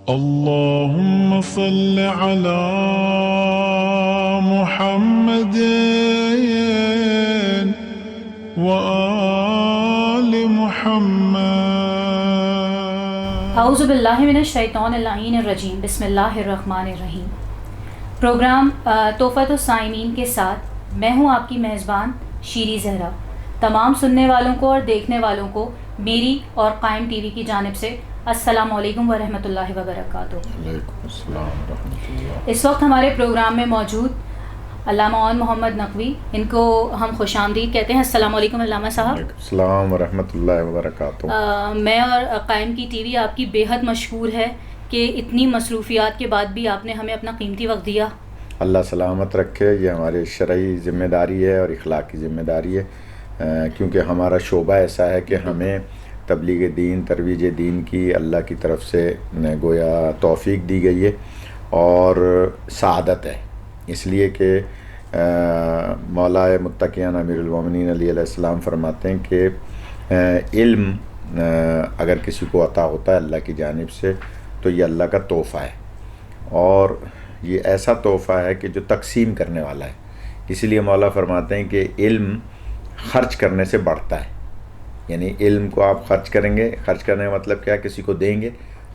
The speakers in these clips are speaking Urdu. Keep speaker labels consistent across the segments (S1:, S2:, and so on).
S1: اللهم صل على محمد وآل محمد.
S2: اعوذ باللہ من الشیطان اللعین الرجیم. بسم اللہ الرحمن الرحیم. پروگرام تحفۃ الصائمین کے ساتھ میں ہوں آپ کی میزبان شیری زہرا. تمام سننے والوں کو اور دیکھنے والوں کو میری اور قائم ٹی وی کی جانب سے السلام علیکم ورحمۃ اللہ وبرکاتہ.
S1: وعلیکم السلام ورحمۃ اللہ.
S2: اس وقت ہمارے پروگرام میں موجود علامہ عون محمد نقوی، ان کو ہم خوش آمدید کہتے ہیں. السلام علیکم علامہ صاحب.
S1: وعلیکم السلام ورحمۃ اللہ وبرکاتہ.
S2: میں اور قائم کی ٹی وی آپ کی بے حد مشکور ہے کہ اتنی مصروفیات کے بعد بھی آپ نے ہمیں اپنا قیمتی وقت دیا.
S1: اللہ سلامت رکھے. یہ ہماری شرعی ذمہ داری ہے اور اخلاقی ذمہ داری ہے، کیونکہ ہمارا شعبہ ایسا ہے کہ ہمیں تبلیغ دین، ترویج دین کی اللہ کی طرف سے گویا توفیق دی گئی ہے اور سعادت ہے. اس لیے کہ مولا متقیان امیر المومنین علیہ السلام فرماتے ہیں کہ علم اگر کسی کو عطا ہوتا ہے اللہ کی جانب سے تو یہ اللہ کا تحفہ ہے، اور یہ ایسا تحفہ ہے کہ جو تقسیم کرنے والا ہے. اسی لیے مولا فرماتے ہیں کہ علم خرچ کرنے سے بڑھتا ہے. یعنی علم کو آپ خرچ کریں گے، خرچ کرنے کا مطلب کیا، کسی کو دیں گے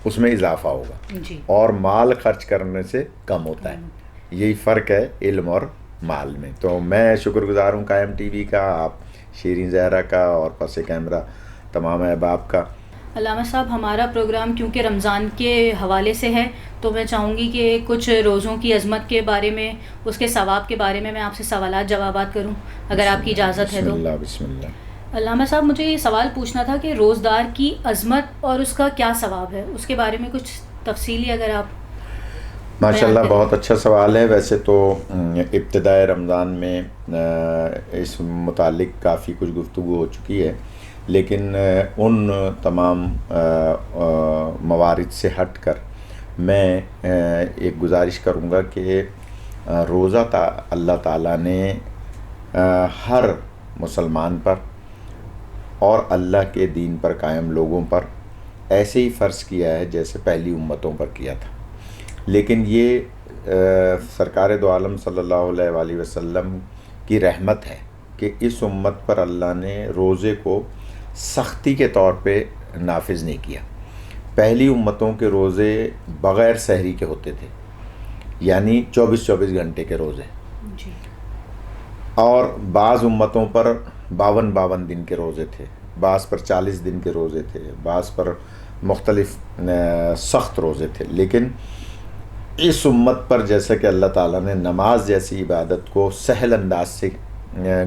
S1: اس میں اضافہ ہوگا
S2: جی.
S1: اور مال خرچ کرنے سے کم ہوتا ہے. یہی فرق ہے علم اور مال میں. تو میں شکر گزار ہوں قائم ٹی وی کا، آپ شیرین زہرا کا اور پس کیمرہ تمام احباب کا.
S2: علامہ صاحب، ہمارا پروگرام کیونکہ رمضان کے حوالے سے ہے تو میں چاہوں گی کہ کچھ روزوں کی عظمت کے بارے میں، اس کے ثواب کے بارے میں آپ سے سوالات جوابات کروں، اگر آپ کی اجازت ہے تو.
S1: بسم اللہ.
S2: علامہ صاحب، مجھے یہ سوال پوچھنا تھا کہ روزدار کی عظمت اور اس کا کیا ثواب ہے، اس کے بارے میں کچھ تفصیلی اگر آپ.
S1: ماشاءاللہ بہت اچھا سوال ہے. ویسے تو ابتدائے رمضان میں اس متعلق کافی کچھ گفتگو ہو چکی ہے، لیکن ان تمام موارد سے ہٹ کر میں ایک گزارش کروں گا کہ روزہ اللہ تعالیٰ نے ہر مسلمان پر اور اللہ کے دین پر قائم لوگوں پر ایسے ہی فرض کیا ہے جیسے پہلی امتوں پر کیا تھا. لیکن یہ سرکار دو عالم صلی اللہ علیہ وآلہ وسلم کی رحمت ہے کہ اس امت پر اللہ نے روزے کو سختی کے طور پہ نافذ نہیں کیا. پہلی امتوں کے روزے بغیر سحری کے ہوتے تھے، یعنی 24 گھنٹے کے روزے،
S2: جی.
S1: اور بعض امتوں پر 52 دن کے روزے تھے، بعض پر 40 دن کے روزے تھے، بعض پر مختلف سخت روزے تھے. لیکن اس امت پر جیسا کہ اللہ تعالیٰ نے نماز جیسی عبادت کو سہل انداز سے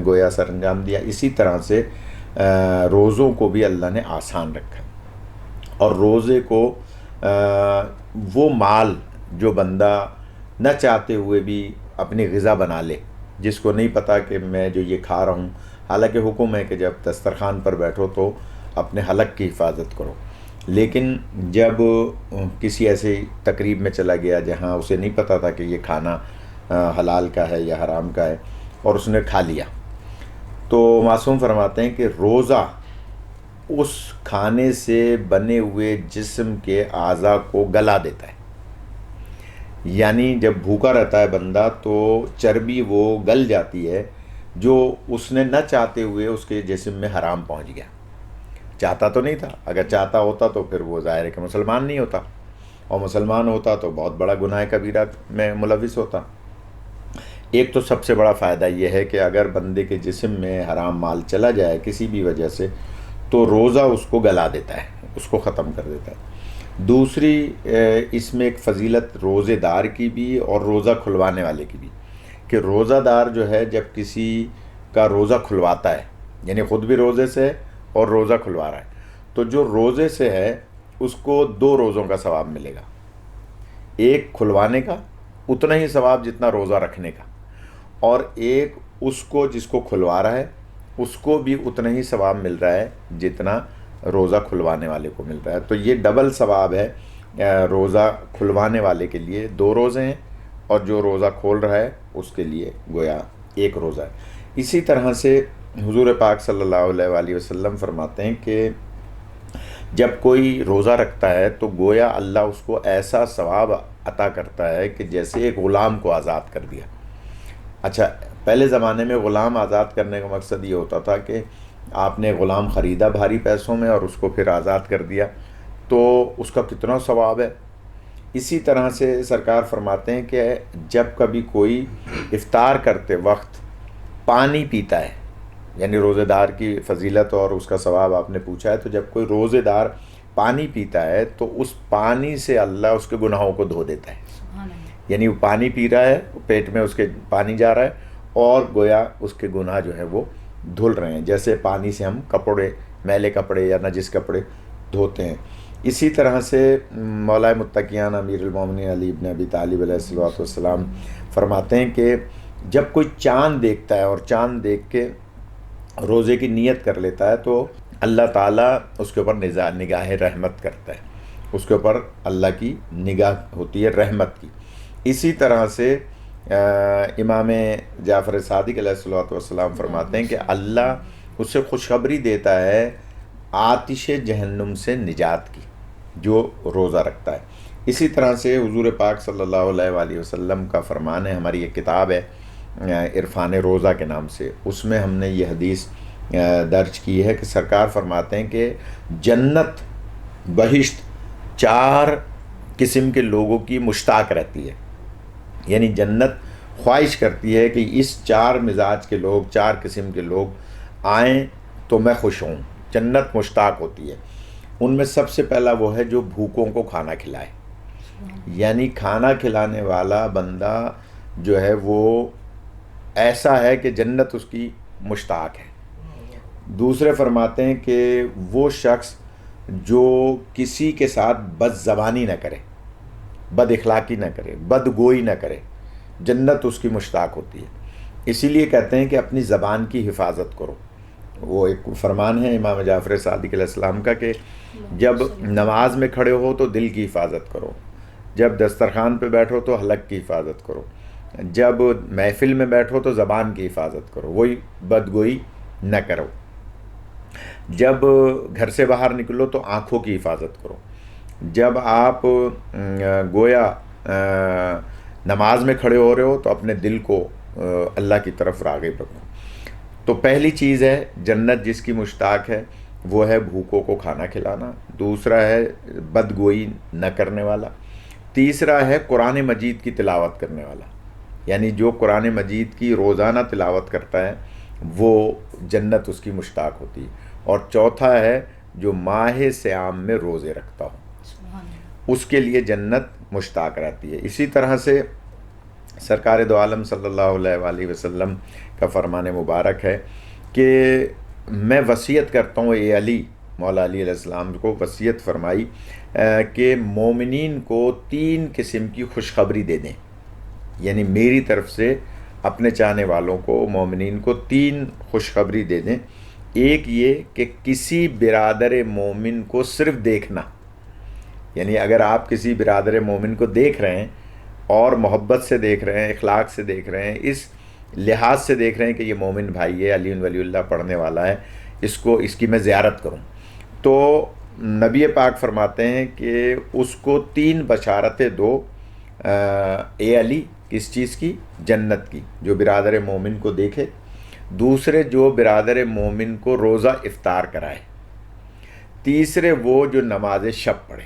S1: گویا سر انجام دیا، اسی طرح سے روزوں کو بھی اللہ نے آسان رکھا. اور روزے کو وہ مال جو بندہ نہ چاہتے ہوئے بھی اپنی غذا بنا لے، جس کو نہیں پتہ کہ میں جو یہ کھا رہا ہوں، حالانکہ حکم ہے کہ جب دسترخوان پر بیٹھو تو اپنے حلق کی حفاظت کرو، لیکن جب کسی ایسے تقریب میں چلا گیا جہاں اسے نہیں پتہ تھا کہ یہ کھانا حلال کا ہے یا حرام کا ہے اور اس نے کھا لیا، تو معصوم فرماتے ہیں کہ روزہ اس کھانے سے بنے ہوئے جسم کے اعضاء کو گلا دیتا ہے. یعنی جب بھوکا رہتا ہے بندہ تو چربی وہ گل جاتی ہے جو اس نے نہ چاہتے ہوئے اس کے جسم میں حرام پہنچ گیا. چاہتا تو نہیں تھا، اگر چاہتا ہوتا تو پھر وہ ظاہر ہے کہ مسلمان نہیں ہوتا، اور مسلمان ہوتا تو بہت بڑا گناہ کبیرہ میں ملوث ہوتا. ایک تو سب سے بڑا فائدہ یہ ہے کہ اگر بندے کے جسم میں حرام مال چلا جائے کسی بھی وجہ سے تو روزہ اس کو گلا دیتا ہے، اس کو ختم کر دیتا ہے. دوسری اس میں ایک فضیلت روزے دار کی بھی اور روزہ کھلوانے والے کی بھی، کہ روزہ دار جو ہے جب کسی کا روزہ کھلواتا ہے، یعنی خود بھی روزے سے اور روزہ کھلوا رہا ہے، تو جو روزے سے ہے اس کو 2 روزوں کا ثواب ملے گا. ایک کھلوانے کا اتنا ہی ثواب جتنا روزہ رکھنے کا، اور ایک اس کو جس کو کھلوا رہا ہے اس کو بھی اتنا ہی ثواب مل رہا ہے جتنا روزہ کھلوانے والے کو مل رہا ہے. تو یہ ڈبل ثواب ہے. روزہ کھلوانے والے کے لیے 2 روزے ہیں اور جو روزہ کھول رہا ہے اس کے لیے گویا 1 روزہ ہے. اسی طرح سے حضور پاک صلی اللہ علیہ وآلہ وسلم فرماتے ہیں کہ جب کوئی روزہ رکھتا ہے تو گویا اللہ اس کو ایسا ثواب عطا کرتا ہے کہ جیسے ایک غلام کو آزاد کر دیا. اچھا، پہلے زمانے میں غلام آزاد کرنے کا مقصد یہ ہوتا تھا کہ آپ نے غلام خریدا بھاری پیسوں میں اور اس کو پھر آزاد کر دیا، تو اس کا کتنا ثواب ہے. اسی طرح سے سرکار فرماتے ہیں کہ جب کبھی کوئی افطار کرتے وقت پانی پیتا ہے، یعنی روزے دار کی فضیلت اور اس کا ثواب آپ نے پوچھا ہے، تو جب کوئی روزے دار پانی پیتا ہے تو اس پانی سے اللہ اس کے گناہوں کو دھو دیتا ہے. یعنی وہ پانی پی رہا ہے، پیٹ میں اس کے پانی جا رہا ہے اور گویا اس کے گناہ جو ہے وہ دھل رہے ہیں، جیسے پانی سے ہم کپڑے، میلے کپڑے یا نجس کپڑے دھوتے ہیں. اسی طرح سے مولا متقیان امیر المومنین علی بن ابی طالب علیہ السلام فرماتے ہیں کہ جب کوئی چاند دیکھتا ہے اور چاند دیکھ کے روزے کی نیت کر لیتا ہے تو اللہ تعالیٰ اس کے اوپر نگاہ رحمت کرتا ہے، اس کے اوپر اللہ کی نگاہ ہوتی ہے رحمت کی. اسی طرح سے امام جعفر صادق علیہ السلام فرماتے ہیں کہ اللہ اسے خوشخبری دیتا ہے آتش جہنم سے نجات کی جو روزہ رکھتا ہے. اسی طرح سے حضور پاک صلی اللہ علیہ وآلہ وسلم کا فرمان ہے، ہماری ایک کتاب ہے عرفان روزہ کے نام سے، اس میں ہم نے یہ حدیث درج کی ہے کہ سرکار فرماتے ہیں کہ جنت بہشت 4 قسم کے لوگوں کی مشتاق رہتی ہے. یعنی جنت خواہش کرتی ہے کہ اس 4 مزاج کے لوگ، 4 قسم کے لوگ آئیں تو میں خوش ہوں. جنت مشتاق ہوتی ہے. ان میں سب سے پہلا وہ ہے جو بھوکوں کو کھانا کھلائے، یعنی کھانا کھلانے والا بندہ جو ہے وہ ایسا ہے کہ جنت اس کی مشتاق ہے. دوسرے فرماتے ہیں کہ وہ شخص جو کسی کے ساتھ بد زبانی نہ کرے، بد اخلاقی نہ کرے، بد گوئی نہ کرے، جنت اس کی مشتاق ہوتی ہے. اسی لیے کہتے ہیں کہ اپنی زبان کی حفاظت کرو. وہ ایک فرمان ہے امام جعفر صادق علیہ السلام کا کہ جب نماز میں کھڑے ہو تو دل کی حفاظت کرو، جب دسترخوان پہ بیٹھو تو حلق کی حفاظت کرو، جب محفل میں بیٹھو تو زبان کی حفاظت کرو، وہی بدگوئی نہ کرو، جب گھر سے باہر نکلو تو آنکھوں کی حفاظت کرو، جب آپ گویا نماز میں کھڑے ہو رہے ہو تو اپنے دل کو اللہ کی طرف راغب رکھو. تو پہلی چیز ہے جنت جس کی مشتاق ہے وہ ہے بھوکوں کو کھانا کھلانا. دوسرا ہے بدگوئی نہ کرنے والا. تیسرا ہے قرآن مجید کی تلاوت کرنے والا، یعنی جو قرآن مجید کی روزانہ تلاوت کرتا ہے وہ جنت اس کی مشتاق ہوتی ہے. اور چوتھا ہے جو ماہ صیام میں روزے رکھتا ہو، اس کے لیے جنت مشتاق رہتی ہے. اسی طرح سے سرکار دو عالم صلی اللہ علیہ وآلہ وسلم کا فرمان مبارک ہے کہ میں وصیت کرتا ہوں، اے علی، مولا علی علیہ السلام کو وصیت فرمائی کہ مومنین کو 3 قسم کی خوشخبری دے دیں. یعنی میری طرف سے اپنے چاہنے والوں کو، مومنین کو 3 خوشخبری دے دیں. ایک یہ کہ کسی برادر مومن کو صرف دیکھنا، یعنی اگر آپ کسی برادر مومن کو دیکھ رہے ہیں اور محبت سے دیکھ رہے ہیں، اخلاق سے دیکھ رہے ہیں، اس لحاظ سے دیکھ رہے ہیں کہ یہ مومن بھائی ہے، علی ولی اللہ پڑھنے والا ہے، اس کی میں زیارت کروں، تو نبی پاک فرماتے ہیں کہ اس کو 3 بشارتیں دو اے علی. کس چیز کی؟ جنت کی. جو برادر مومن کو دیکھے. دوسرے جو برادر مومن کو روزہ افطار کرائے. تیسرے وہ جو نماز شب پڑھے،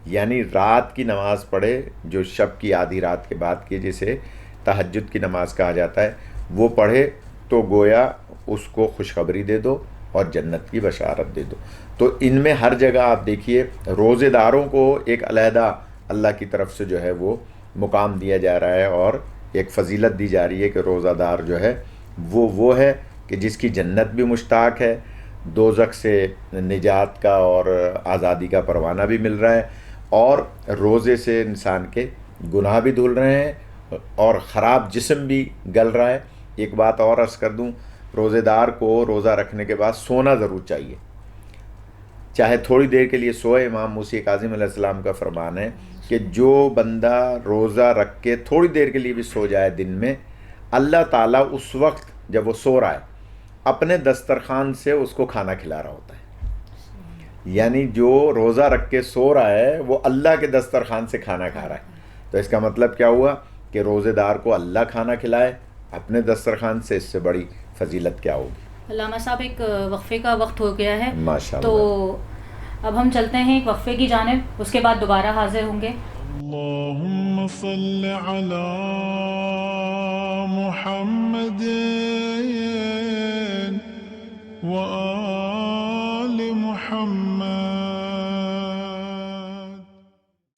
S1: یعنی رات کی نماز پڑھے، جو شب کی آدھی رات کے بعد کی جسے تہجد کی نماز کہا جاتا ہے، وہ پڑھے تو گویا اس کو خوشخبری دے دو اور جنت کی بشارت دے دو. تو ان میں ہر جگہ آپ دیکھیے روزے داروں کو ایک علیحدہ اللہ کی طرف سے جو ہے وہ مقام دیا جا رہا ہے اور ایک فضیلت دی جا رہی ہے کہ روزہ دار جو ہے وہ ہے کہ جس کی جنت بھی مشتاق ہے، دوزخ سے نجات کا اور آزادی کا پروانہ بھی مل رہا ہے، اور روزے سے انسان کے گناہ بھی دھل رہے ہیں اور خراب جسم بھی گل رہا ہے. ایک بات اور عرض کر دوں، روزے دار کو روزہ رکھنے کے بعد سونا ضرور چاہیے، چاہے تھوڑی دیر کے لیے سوئے. امام موسی کاظم علیہ السلام کا فرمان ہے کہ جو بندہ روزہ رکھ کے تھوڑی دیر کے لیے بھی سو جائے دن میں، اللہ تعالیٰ اس وقت جب وہ سو رہا ہے اپنے دسترخوان سے اس کو کھانا کھلا رہا ہوتا ہے. یعنی جو روزہ رکھ کے سو رہا ہے وہ اللہ کے دسترخوان سے کھانا کھا رہا ہے. تو اس کا مطلب کیا ہوا کہ روزے دار کو اللہ کھانا کھلائے اپنے دسترخوان سے، اس سے بڑی فضیلت کیا ہوگی.
S2: علامہ صاحب ایک وقفے کا وقت ہو گیا ہے،
S1: ماشاءاللہ.
S2: تو اب ہم چلتے ہیں ایک وقفے کی جانب، اس کے بعد دوبارہ حاضر ہوں گے.
S3: اللهم صل على محمد وآل محمد.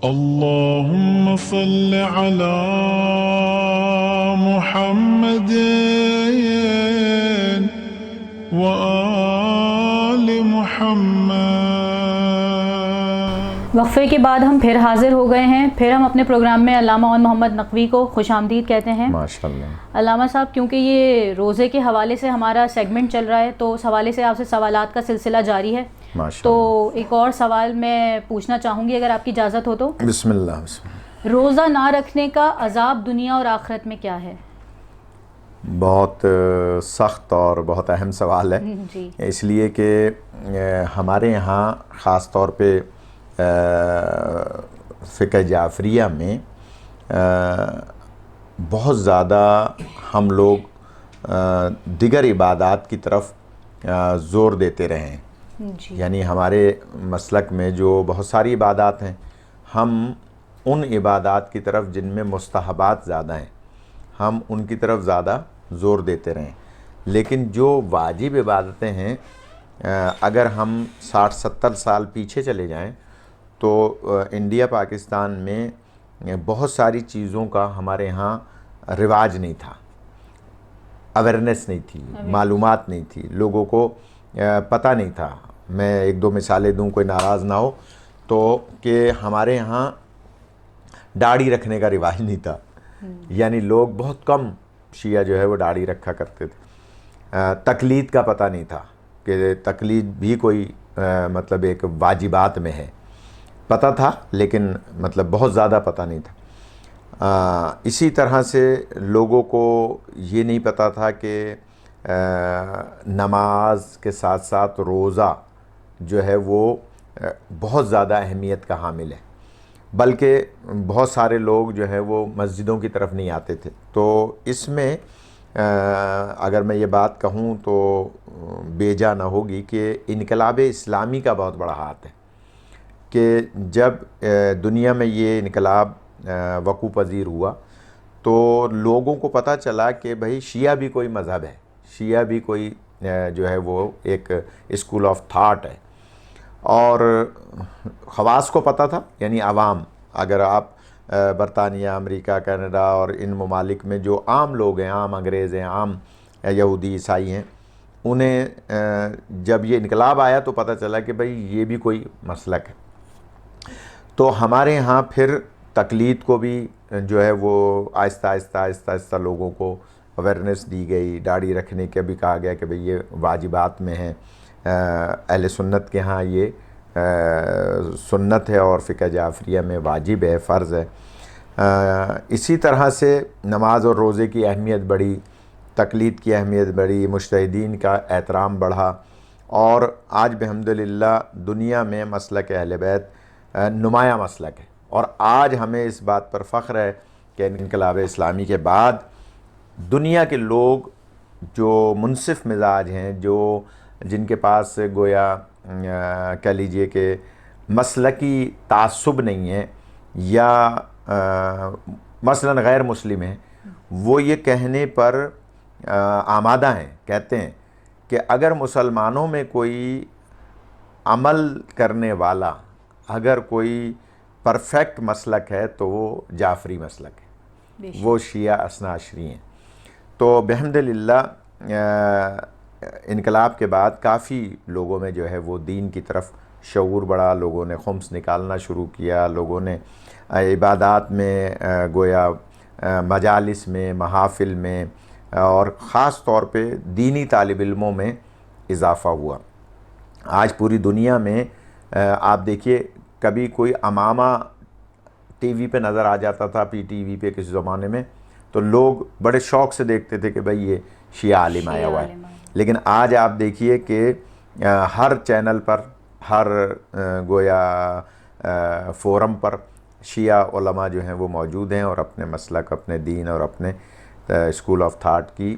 S3: اللهم صل على محمد وآل محمد.
S2: وقفے کے بعد ہم پھر حاضر ہو گئے ہیں. پھر ہم اپنے پروگرام میں علامہ عون محمد نقوی کو خوش آمدید کہتے ہیں.
S1: ماشاءاللہ.
S2: علامہ صاحب، کیونکہ یہ روزے کے حوالے سے ہمارا سیگمنٹ چل رہا ہے تو اس حوالے سے آپ سے سوالات کا سلسلہ جاری ہے. تو ایک اور سوال میں پوچھنا چاہوں گی اگر آپ کی اجازت ہو تو.
S1: بسم اللہ. بسم اللہ.
S2: روزہ نہ رکھنے کا عذاب دنیا اور آخرت میں کیا ہے؟
S1: بہت سخت اور بہت اہم سوال ہے.
S2: جی.
S1: اس لیے کہ ہمارے یہاں خاص طور پہ فقہ جعفریہ میں بہت زیادہ ہم لوگ دیگر عبادات کی طرف زور دیتے رہے ہیں.
S2: جی.
S1: یعنی ہمارے مسلک میں جو بہت ساری عبادات ہیں، ہم ان عبادات کی طرف جن میں مستحبات زیادہ ہیں ہم ان کی طرف زیادہ زور دیتے رہیں. لیکن جو واجب عبادتیں ہیں، اگر ہم 60-70 سال پیچھے چلے جائیں تو انڈیا پاکستان میں بہت ساری چیزوں کا ہمارے یہاں رواج نہیں تھا، اویرنیس نہیں تھی، معلومات نہیں تھی، لوگوں کو پتہ نہیں تھا. میں ایک دو مثالیں دوں، کوئی ناراض نہ ہو تو، کہ ہمارے یہاں داڑھی رکھنے کا رواج نہیں تھا. یعنی لوگ بہت کم شیعہ جو ہے وہ داڑھی رکھا کرتے تھے. تقلید کا پتہ نہیں تھا کہ تقلید بھی کوئی مطلب ایک واجبات میں ہے. پتہ تھا لیکن مطلب بہت زیادہ پتہ نہیں تھا. اسی طرح سے لوگوں کو یہ نہیں پتہ تھا کہ نماز کے ساتھ ساتھ روزہ جو ہے وہ بہت زیادہ اہمیت کا حامل ہے. بلکہ بہت سارے لوگ جو ہے وہ مسجدوں کی طرف نہیں آتے تھے. تو اس میں اگر میں یہ بات کہوں تو بیجا نہ ہوگی کہ انقلاب اسلامی کا بہت بڑا ہاتھ ہے کہ جب دنیا میں یہ انقلاب وقوع پذیر ہوا تو لوگوں کو پتہ چلا کہ بھئی شیعہ بھی کوئی مذہب ہے، شیعہ بھی کوئی جو ہے وہ ایک اسکول آف تھاٹ ہے. اور خواص کو پتہ تھا، یعنی عوام، اگر آپ برطانیہ، امریکہ، کینیڈا اور ان ممالک میں جو عام لوگ ہیں، عام انگریز ہیں، عام یہودی عیسائی ہیں، انہیں جب یہ انقلاب آیا تو پتہ چلا کہ بھئی یہ بھی کوئی مسلک ہے. تو ہمارے یہاں پھر تقلید کو بھی جو ہے وہ آہستہ آہستہ لوگوں کو اویرنیس دی گئی. داڑھی رکھنے کے بھی کہا گیا کہ بھئی یہ واجبات میں ہیں. اہل سنت کے ہاں یہ سنت ہے اور فقہ جعفریہ میں واجب ہے، فرض ہے. اسی طرح سے نماز اور روزے کی اہمیت بڑھی، تقلید کی اہمیت بڑھی، مجتہدین کا احترام بڑھا. اور آج بحمدللہ دنیا میں مسلک اہل بیت نمایاں مسلک ہے. اور آج ہمیں اس بات پر فخر ہے کہ انقلاب اسلامی کے بعد دنیا کے لوگ جو منصف مزاج ہیں، جن کے پاس گویا کہہ لیجئے کہ مسلکی تعصب نہیں ہے یا مثلا غیر مسلم ہیں، وہ یہ کہنے پر آمادہ ہیں، کہتے ہیں کہ اگر مسلمانوں میں کوئی عمل کرنے والا، اگر کوئی پرفیکٹ مسلک ہے تو وہ جعفری مسلک ہے، وہ شیعہ اثنا عشری ہیں. تو بحمدللہ انقلاب کے بعد کافی لوگوں میں جو ہے وہ دین کی طرف شعور بڑھا، لوگوں نے خمس نکالنا شروع کیا، لوگوں نے عبادات میں گویا مجالس میں، محافل میں اور خاص طور پہ دینی طالب علموں میں اضافہ ہوا. آج پوری دنیا میں آپ دیکھیے، کبھی کوئی امامہ ٹی وی پہ نظر آ جاتا تھا، پی ٹی وی پہ کسی زمانے میں، تو لوگ بڑے شوق سے دیکھتے تھے کہ بھئی یہ شیعہ عالم آیا ہوا ہے. لیکن آج آپ دیکھیے کہ ہر چینل پر، ہر گویا فورم پر شیعہ علماء جو ہیں وہ موجود ہیں اور اپنے مسلک، اپنے دین اور اپنے اسکول آف تھاٹ کی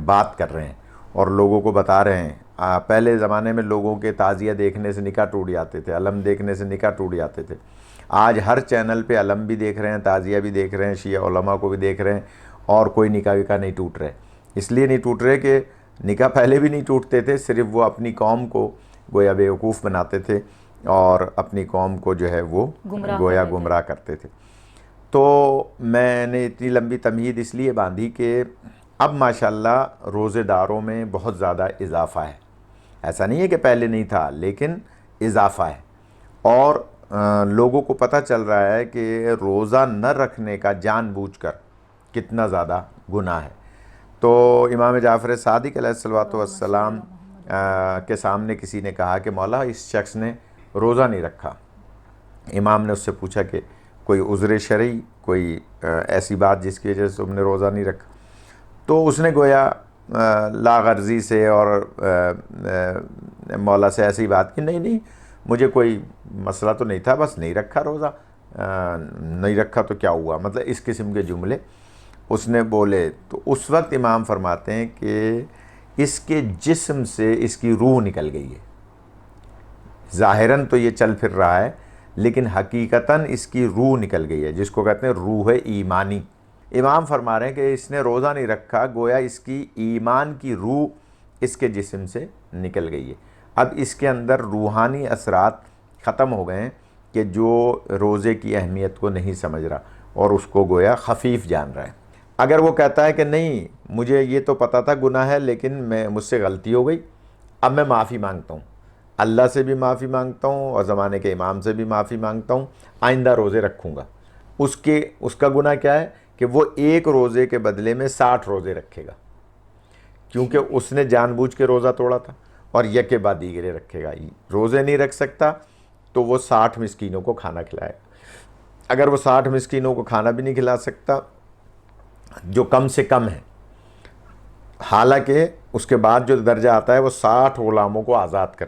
S1: بات کر رہے ہیں اور لوگوں کو بتا رہے ہیں. پہلے زمانے میں لوگوں کے تعزیہ دیکھنے سے نکاح ٹوٹ جاتے تھے، علم دیکھنے سے نکاح ٹوٹ جاتے تھے. آج ہر چینل پہ علم بھی دیکھ رہے ہیں، تعزیہ بھی دیکھ رہے ہیں، شیعہ علماء کو بھی دیکھ رہے ہیں اور کوئی نکاح وکاح نہیں ٹوٹ رہے. اس لیے نہیں ٹوٹ رہے کہ نکاح پہلے بھی نہیں ٹوٹتے تھے، صرف وہ اپنی قوم کو گویا بیوقوف بناتے تھے اور اپنی قوم کو جو ہے وہ گویا گمراہ کرتے تھے. تو میں نے اتنی لمبی تمہید اس لیے باندھی کہ اب ماشاءاللہ روزے داروں میں بہت زیادہ اضافہ ہے. ایسا نہیں ہے کہ پہلے نہیں تھا، لیکن اضافہ ہے اور لوگوں کو پتہ چل رہا ہے کہ روزہ نہ رکھنے کا جان بوجھ کر کتنا زیادہ گناہ ہے. تو امام جعفر صادق علیہ الصلوۃ والسلام کے سامنے کسی نے کہا کہ مولا اس شخص نے روزہ نہیں رکھا. امام نے اس سے پوچھا کہ کوئی عذر شرعی، کوئی ایسی بات جس کی وجہ سے تم نے روزہ نہیں رکھا؟ تو اس نے گویا لا غرضی سے اور مولا سے ایسی بات کی، نہیں مجھے کوئی مسئلہ تو نہیں تھا، بس نہیں رکھا روزہ، نہیں رکھا تو کیا ہوا، مطلب اس قسم کے جملے اس نے بولے. تو اس وقت امام فرماتے ہیں کہ اس کے جسم سے اس کی روح نکل گئی ہے. ظاہراً تو یہ چل پھر رہا ہے لیکن حقیقتاً اس کی روح نکل گئی ہے، جس کو کہتے ہیں روح ایمانی. امام فرما رہے ہیں کہ اس نے روزہ نہیں رکھا، گویا اس کی ایمان کی روح اس کے جسم سے نکل گئی ہے. اب اس کے اندر روحانی اثرات ختم ہو گئے ہیں کہ جو روزے کی اہمیت کو نہیں سمجھ رہا اور اس کو گویا خفیف جان رہا ہے. اگر وہ کہتا ہے کہ نہیں مجھے یہ تو پتہ تھا گناہ ہے لیکن مجھ سے غلطی ہو گئی، اب میں معافی مانگتا ہوں، اللہ سے بھی معافی مانگتا ہوں اور زمانے کے امام سے بھی معافی مانگتا ہوں، آئندہ روزے رکھوں گا. اس کا گناہ کیا ہے کہ وہ ایک روزے کے بدلے میں 60 روزے رکھے گا، کیونکہ اس نے جان بوجھ کے روزہ توڑا تھا، اور یکے بعد دیگرے رکھے گا. روزے نہیں رکھ سکتا تو وہ 60 مسکینوں کو کھانا کھلائے گا. اگر وہ 60 مسکینوں کو کھانا بھی نہیں کھلا سکتا جو کم سے کم ہے، حالانکہ اس کے بعد جو درجہ آتا ہے وہ 60 غلاموں کو آزاد کر.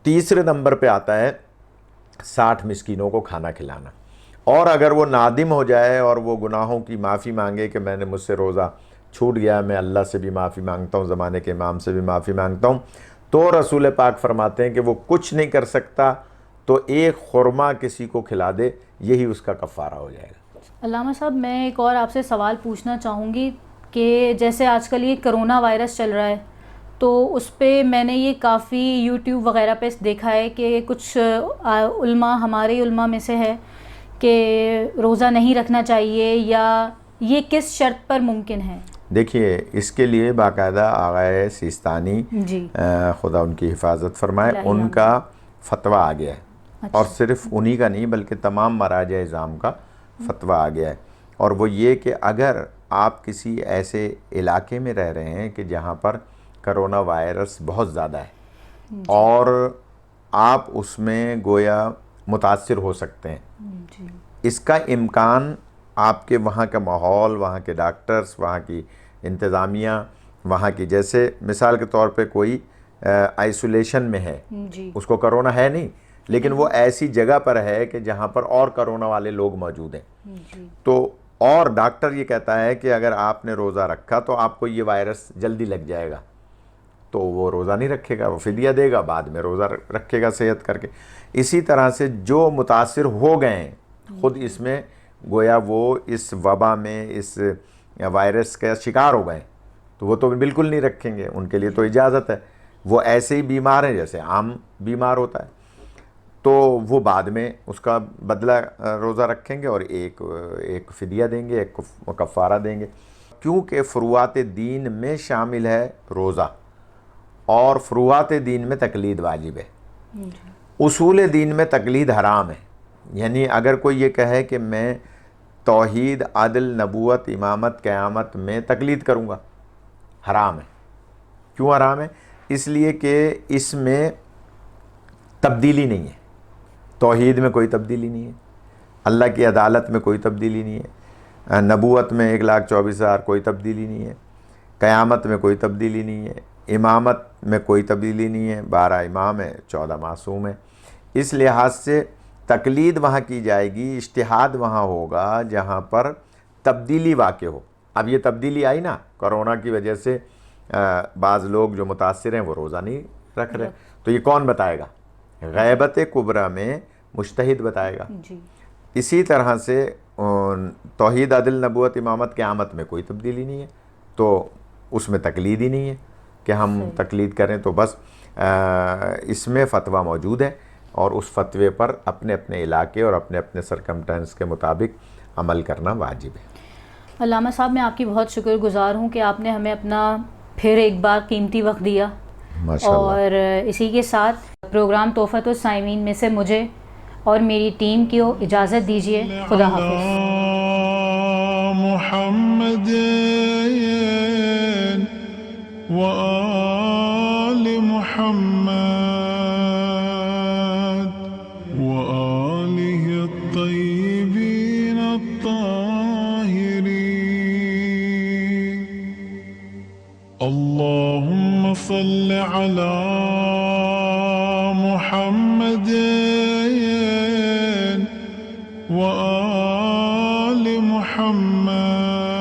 S1: تیسرے نمبر پہ آتا ہے 60 مسکینوں کو کھانا کھلانا. اور اگر وہ نادم ہو جائے اور وہ گناہوں کی معافی مانگے کہ میں نے مجھ سے روزہ چھوٹ گیا، میں اللہ سے بھی معافی مانگتا ہوں، زمانے کے امام سے بھی معافی مانگتا ہوں، تو رسول پاک فرماتے ہیں کہ وہ کچھ نہیں کر سکتا تو ایک خرما کسی کو کھلا دے، یہی اس کا کفارہ ہو جائے گا.
S2: علامہ صاحب میں ایک اور آپ سے سوال پوچھنا چاہوں گی کہ جیسے آج کل یہ کرونا وائرس چل رہا ہے تو اس پہ میں نے یہ کافی یوٹیوب وغیرہ پہ دیکھا ہے کہ کچھ علماء، ہمارے علماء میں سے ہے کہ روزہ نہیں رکھنا چاہیے، یا یہ کس شرط پر ممکن ہے؟
S1: دیکھیے اس کے لیے باقاعدہ آغائے سیستانی
S2: جی
S1: خدا ان کی حفاظت فرمائے، ان کا فتویٰ آ گیا ہے، اور صرف انہی کا نہیں بلکہ تمام مراجع اعظام کا فتویٰ آ گیا ہے. اور وہ یہ کہ اگر آپ کسی ایسے علاقے میں رہ رہے ہیں کہ جہاں پر کرونا وائرس بہت زیادہ ہے اور آپ اس میں گویا متاثر ہو سکتے ہیں، اس کا امکان آپ کے وہاں کا ماحول، وہاں کے ڈاکٹرز، وہاں کی انتظامیہ، وہاں کی، جیسے مثال کے طور پہ کوئی آئسولیشن میں ہے، اس کو کرونا ہے نہیں لیکن وہ ایسی جگہ پر ہے کہ جہاں پر اور کرونا والے لوگ موجود ہیں، تو اور ڈاکٹر یہ کہتا ہے کہ اگر آپ نے روزہ رکھا تو آپ کو یہ وائرس جلدی لگ جائے گا، تو وہ روزہ نہیں رکھے گا، وہ فدیہ دے گا، بعد میں روزہ رکھے گا صحت کر کے. اسی طرح سے جو متاثر ہو گئے ہیں خود اس میں گویا وہ اس وبا میں اس وائرس کا شکار ہو گئے تو وہ تو بالکل نہیں رکھیں گے، ان کے لیے تو اجازت ہے. وہ ایسے ہی بیمار ہیں جیسے عام بیمار ہوتا ہے، تو وہ بعد میں اس کا بدلہ روزہ رکھیں گے اور ایک فدیہ دیں گے، ایک کفارہ دیں گے. کیونکہ فروعات دین میں شامل ہے روزہ، اور فروعات دین میں تقلید واجب ہے. اصول دین میں تقلید حرام ہے. یعنی اگر کوئی یہ کہے کہ میں توحید، عدل، نبوت، امامت، قیامت میں تقلید کروں گا، حرام ہے. کیوں حرام ہے؟ اس لیے کہ اس میں تبدیلی نہیں ہے. توحید میں کوئی تبدیلی نہیں ہے، اللہ کی عدالت میں کوئی تبدیلی نہیں ہے، نبوت میں 1,24,000 کوئی تبدیلی نہیں ہے، قیامت میں کوئی تبدیلی نہیں ہے، امامت میں کوئی تبدیلی نہیں ہے، 12 امام ہیں، 14 معصوم ہیں۔ اس لحاظ سے تقلید وہاں کی جائے گی، اجتہاد وہاں ہوگا جہاں پر تبدیلی واقع ہو۔ اب یہ تبدیلی آئی نا کرونا کی وجہ سے، بعض لوگ جو متاثر ہیں وہ روزہ نہیں رکھ رہے، تو یہ کون بتائے گا؟ غیبت کبریٰ میں مجتہد بتائے گا۔
S2: جی
S1: اسی طرح سے توحید، عدل، نبوت، امامت، قیامت میں کوئی تبدیلی نہیں ہے، تو اس میں تقلید ہی نہیں ہے کہ ہم تقلید کریں۔ تو بس اس میں فتویٰ موجود ہے اور اس فتوے پر اپنے اپنے علاقے اور اپنے اپنے سرکمٹنس کے مطابق عمل کرنا واجب ہے۔
S2: علامہ صاحب میں آپ کی بہت شکر گزار ہوں کہ آپ نے ہمیں اپنا پھر ایک بار قیمتی وقت دیا، اور اسی کے ساتھ پروگرام تحفۃ الصائمین میں سے مجھے اور میری ٹیم کو اجازت دیجیے۔ خدا حافظ۔
S3: محمد وآل محمد وآلہ الطیبین الطاہرین۔ اللهم صل على محمد وآل محمد